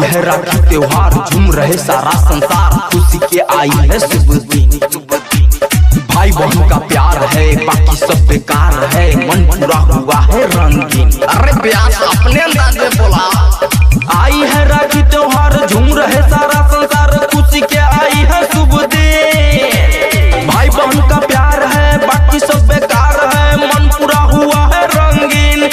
है राखी त्योहार, झूम रहे सारा संसार, खुशी के आई है शुभ दिन। भाई बहन का प्यार है, बाकी सब बेकार है, मन पूरा हुआ है रंगीन। अरे प्यास अपने अंदाज में बोला। आई है राखी त्योहार, झूम रहे सारा संसार, खुशी के आई है शुभ दिन। भाई बहन का प्यार है, बाकी सब बेकार है, मन पूरा हुआ है रंगीन।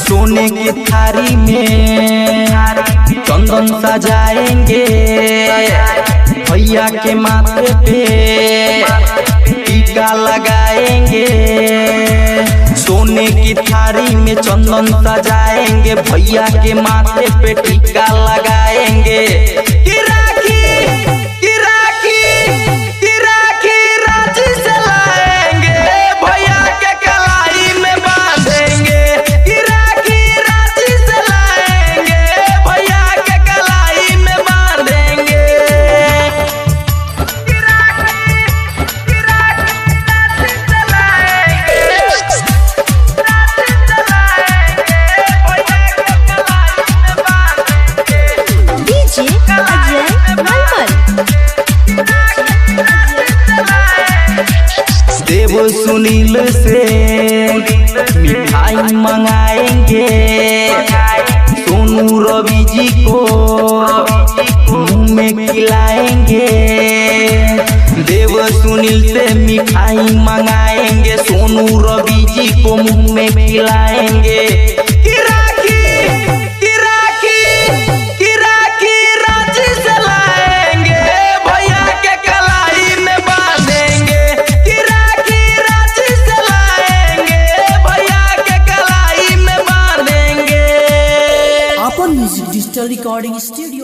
सोने की थारी में चंदन सजाएंगे, भैया के माथे पे टीका लगाएंगे। सोने की थारी में चंदन सजाएंगे, भैया के माथे पे टीका लगाएंगे। देव सुनील से मिठाई मंगाएंगे, सोनू रवि जी को मुंह में खिलाएंगे। देव सुनील से मिठाई मंगाएंगे, सोनू रवि जी को मुंह में खिलाएंगे। अपन म्यूजिक डिजिटल रिकॉर्डिंग स्टूडियो